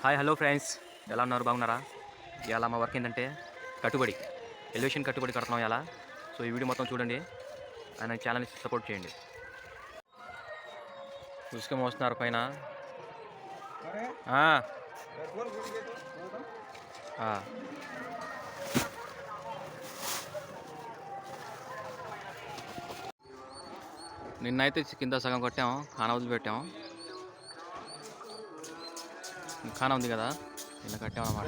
Hi hello friends, ఎలా ఉన్నారు? బాగున్నారా? ఇవాళ మా వర్క్ ఏంటంటే కట్టుబడి ఎలివేషన్ కట్టుబడి కడుతున్నాం ఇలా. సో ఈ వీడియో మొత్తం చూడండి, ఆయన ఛానల్ని సపోర్ట్ చేయండి. ఉసుక మోస్తున్నారు పైన. నిన్నైతే కింద సగం కొట్టాము, ఖానా వదిలిపెట్టాము. ఖానా ఉంది కదా, నిన్న కట్టామన్నమాట.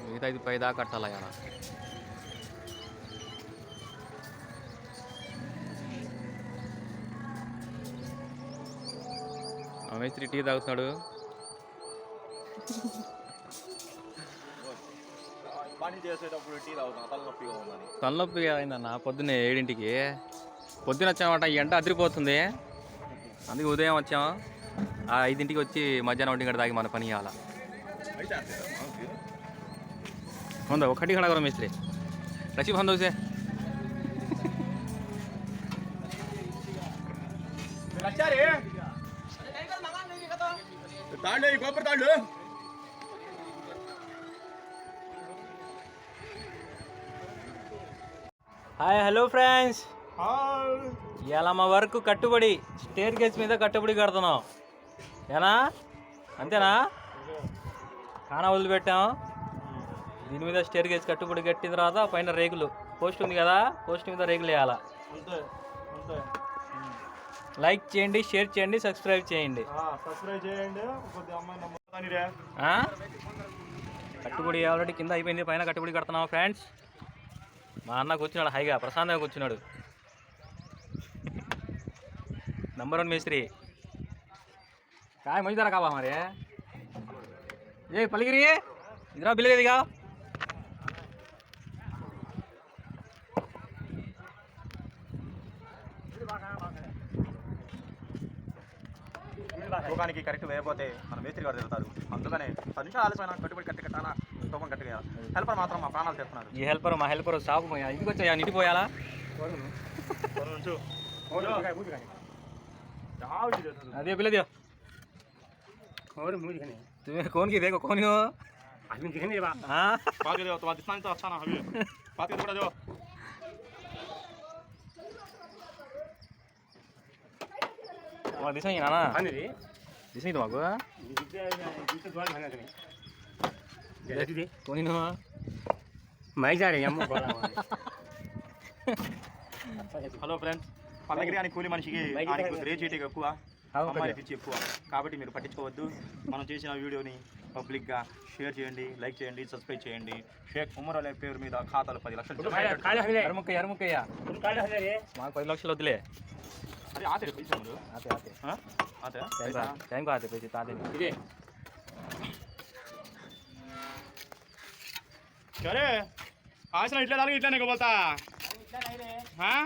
మిగతా ఇది పై దాకా కట్టాలి ఇలా. మేస్త్రి టీ తాగుతున్నాడు. తలనొప్పిగా అయిందన్న. పొద్దున్నే 7ంటికి పొద్దున వచ్చామన్నమాట. ఈ ఎండ అదిరిపోతుంది, అందుకే ఉదయం వచ్చాము. 5ంటికి వచ్చి మధ్యాహ్నం 1 గంట దాగి మన పని ఇవ్వాల. ఉందా ఒకటి खड़ा करो मिस्त्री रची बंद से హాయ్ హలో ఫ్రెండ్స్, ఇవాళ మా వర్క్ కట్టుబడి స్టేర్ కేస్ మీద కట్టుబడి కడుతున్నాం. ఏనా అంతేనా? ఖానా వదిలిపెట్టాం. దీని మీద స్టేర్ కేస్ కట్టుబడి కట్టిన తర్వాత పైన రేకులు పోస్ట్ ఉంది కదా, పోస్ట్ మీద రేకులు వేయాలా. లైక్ చేయండి, షేర్ చేయండి, సబ్స్క్రైబ్ చేయండి. కట్టుబడి ఆల్రెడీ కింద అయిపోయింది, పైన కట్టుబడి కడుతున్నాం ఫ్రెండ్స్. మా అన్న కూర్చున్నాడు హైగా, ప్రశాంతంగా కూర్చున్నాడు. నంబర్ 1 మేస్త్రి. काय मजेदार का हमारे ये पलगिरी इधर बिल देगा. తూకానికి కరెక్ట్ వేయకపోతే మన మేస్త్రి గారు తిరుగుతారు. అందుకనే 10 నిమిషాలు ఆలస్యమైన కట్టుబడి కట్టాలా, తూకం కట్టుగా. హెల్పర్ మాత్రం మా ప్రాణాలు తెస్తున్నారు. ఈ హెల్పర్ మా హెల్పర్ షాపు ఇంటికి వచ్చా నిండిపోయాలా. అదే బిల్ దియో. और मुझे नहीं तुम्हें कौन की देखो कौन हो आदमी दिखने नहीं बा हाँ बात कर दो तो दिखना तो अच्छा ना हमें बात कर थोड़ा दो. और दिस नहीं ना खाने रे दिस नहीं तुमको जिसे द्वार खाना नहीं जल्दी दे कौन हो मैं जा रहे हम बोला హలో ఫ్రెండ్స్, పల్లగిరి అని కూలి మనిషికి ఆయనకు గ్రేజ్యుటీ ఎక్కువ, అమ్మాయికి పిచ్చి ఎక్కువ. కాబట్టి మీరు పట్టించుకోవద్దు. మనం చేసిన వీడియోని పబ్లిక్గా షేర్ చేయండి, లైక్ చేయండి, సబ్స్క్రైబ్ చేయండి. షేక్ ఉమర్ అలీ పేరు మీద ఖాతాలు 10 లక్షలు ఎరముక్కయ్య మాకు 10 లక్షలు వద్దులే. అరే ఆతే పైసా ముందు ఆతే ఆతే ఆతే టైం को आते पैसे ताते इधे अरे आज ना इतने डाल इतने नहीं को बोलता हाँ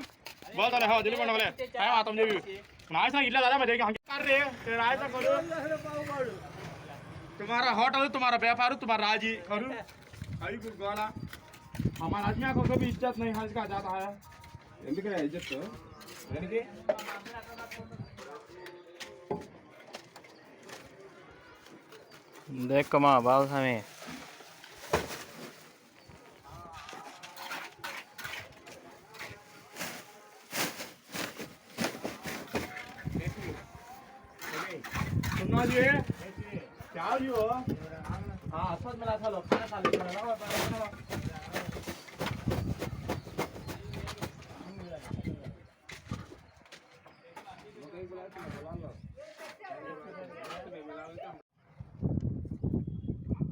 बोलता ले हाँ दिल्ली पढ़ने वाले टाइम आता मुझे भी आज ना इतने दादा मैं देखें कर रहे तेरा आज ना करो तुम्हारा होटल तुम्हारा व्यापार तुम्हारा राजी करूँ आई कुछ गाना हमारा आदमी को कभी इज्जत नहीं है इसका जाता है ఎందుకే ఇజ్జత్ ఎందుకే देख कमा बाल हमें सुनना जी क्या जी हो हाँ सब मिला था लो खाना खा लो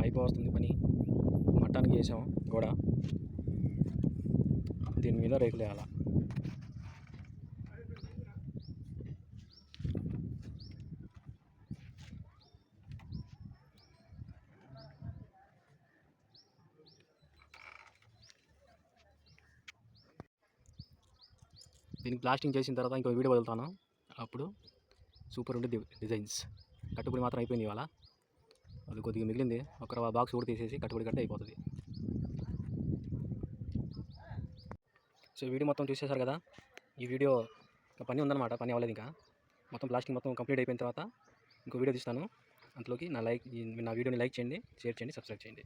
అయిపోతుంది పని. మట్టానికి వేసాము గోడ, దీని మీద రేకులు వేయాల. దీనికి ప్లాస్టింగ్ చేసిన తర్వాత ఇంకో వీడియో వదులుతాను, అప్పుడు సూపర్ ఉండే డిజైన్స్. కట్టుబడి మాత్రం అయిపోయింది ఇవాళ, అది కొద్దిగా మిగిలింది. ఒక బాక్స్ కూడా తీసేసి కట్టుబడి కట్టే అయిపోతుంది. సో వీడియో మొత్తం చూసేశారు కదా. ఈ వీడియో పని ఉందన్నమాట, పని అవ్వలేదు ఇంకా. మొత్తం ప్లాస్టింగ్ మొత్తం కంప్లీట్ అయిపోయిన తర్వాత ఇంకో వీడియో తీస్తాను, అంతలోకి నా వీడియోని లైక్ చేయండి, షేర్ చేయండి, సబ్స్క్రైబ్ చేయండి.